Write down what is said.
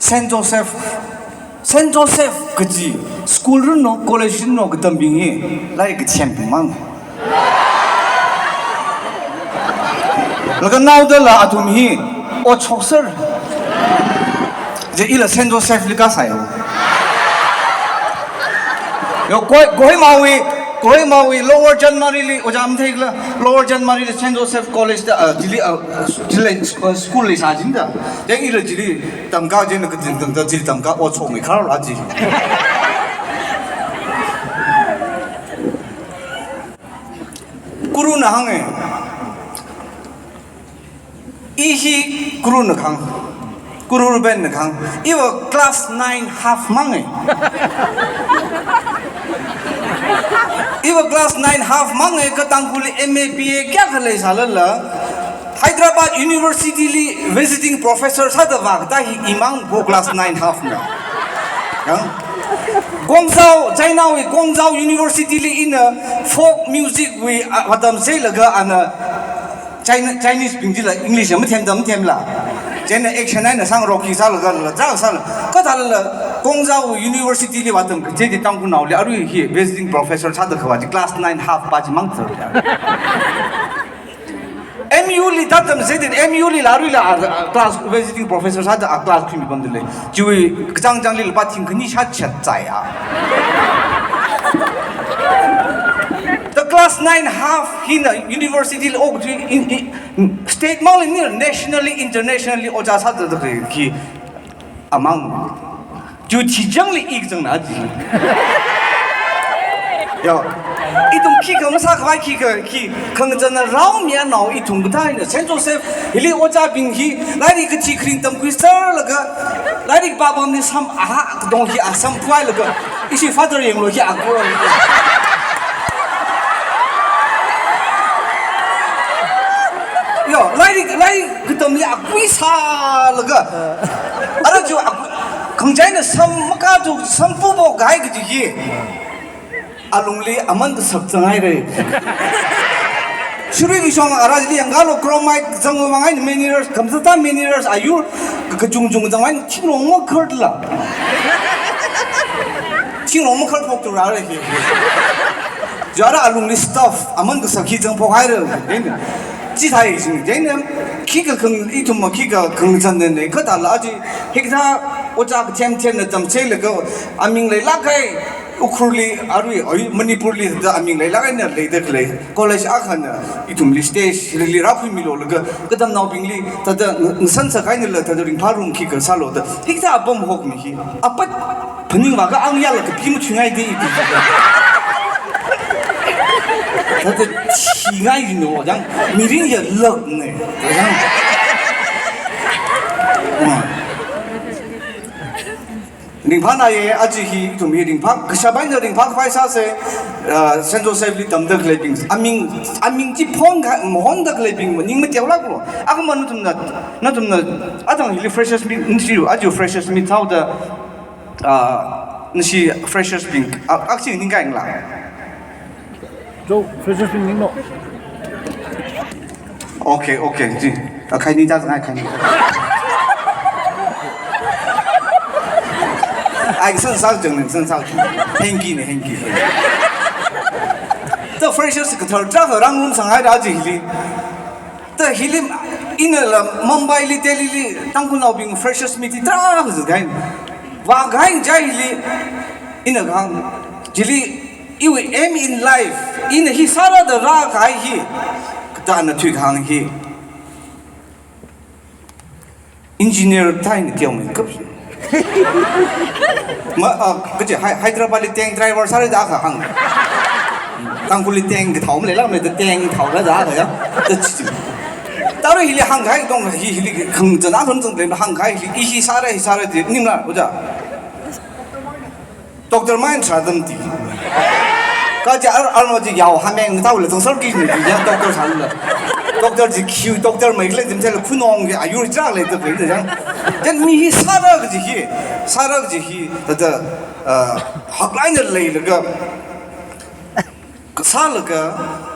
Saint Joseph 그지 스쿨은 너 콜레지는 너 그딴 빙이 라이 그 챔피망 laga naudala atumi o chokser je ila Saint Joseph lika sayo yo koi mawi lower Janmari li ojam thegla lower Janmari li Saint Joseph college da dili school li sajin da yang ila dili tamka je na kidin da dili tamka o chong mi khar la ji guru na hange 이히 그루는 강 그루를 뱉는 강 이거 클래스 9 half 망해 이거 클래스 9 half 망해 그 땅굴이 MAB에 क्या 살을라 하이드라바드 유니버시티리 visiting professor 사다박 다 이망 고 클래스 9 half나 공자오 차이나의 공자오 유니버시티리 in folk music we 와담 세일가 아나 Chinese pinjil English am them la jen action na sang rocky sal ga la ja sal ka dal la Gongzhou University li watam je de tang ku naw le aru hi visiting professor sa da khwa class 9 half pa ji mang thar MU li datam je de MU li la ru la class visiting professor sa da class khimi bam de le ji jang jang li ba ting ni sha chat zai ya The class 9 half in the university in state mall nationally internationally oja sa da ki among ju chi jang li ik jang na ji yo itung ki ka ma sa khwai ki khang jan na rao mia nao itung da ne Saint Joseph ili oja bing hi lai ri ka chi khrin tam ku sar la ga lai ri ba bam ni sam a dong hi a sam phwai la ga isi father yeng lo hi a ko yo lai 그덤 야 꾸이사르가 알아죠 강자이는 섬가도 섬부보 가이 그지 알롱리 아만드 섭정하이래 수리기 좀 알아지 양가로 크로마이트 정망하이 미니러스 감스타 미니러스 아유 그 중중 정말 팅롱모 컬들라 팅롱모 컬 폭도 알아지 저라 알롱리 스타프 아만드 섭기 정포하이래 지사에 있습니다. 저는 키가 이tum뭐 키가 긍정되네. 그 달라지 핵사 오자 템템의 점 제일거 아밍레 라카이 우크룰리 아루이 머니푸르리 다 아밍레 라카이나 레이더클레 콜레지 아칸나 이tum 리스테시 리라프 밀로르가 그다음 나오빙리 다다 선사 가이늘라 다들인 바룸 키가 살로다 핵사 아범 호크미히 아빠 번닝마가 앙야라 그 비무 중앙에 다들 치가 있는 거장 미rin이 럭네 그냥 링파나에 아직이 좀 링파 그 샤바이너 링파 파이사세 센조세블리 담더 클래빙 아밍지 폰가 혼다 클래빙 뭐 닝메 떼올라고 아그만 좀나 아당 일 프레셔스 미 인시루 아주 프레셔스 미 타우다 nasi freshers pink aksi ning kai ngla jo freshers pink ning no okay ji khai ni ta khai ni ai san sao hengi the freshers ka thar ja rang room sangai da ji li the hilim in Mumbai li Delhi li tangkul now being freshers meet tra gain wa gain jai li in a gang jili you aim in life in he sara the ra gai hi ta na thu gang hi engineer tain tiao me kap ma kaje Hyderabad li tank driver sara da ka hang tangkul li tank ka thau me la me the tank thau la da ga ya 따로 힐리 한가이 동 힐리 긍전아 긍정 되는 한가이 이히 사례 님라 보자 doctor mind 차든디 까지 알모지 야오 하면 다올 동설기 야 doctor 살라 doctor 지 큐 doctor 메글레 dimtel 쿠농 게 아유 짜래 또 그냥 전 미히 사라 그지 히 다다 학라인을 레이르가 그 살가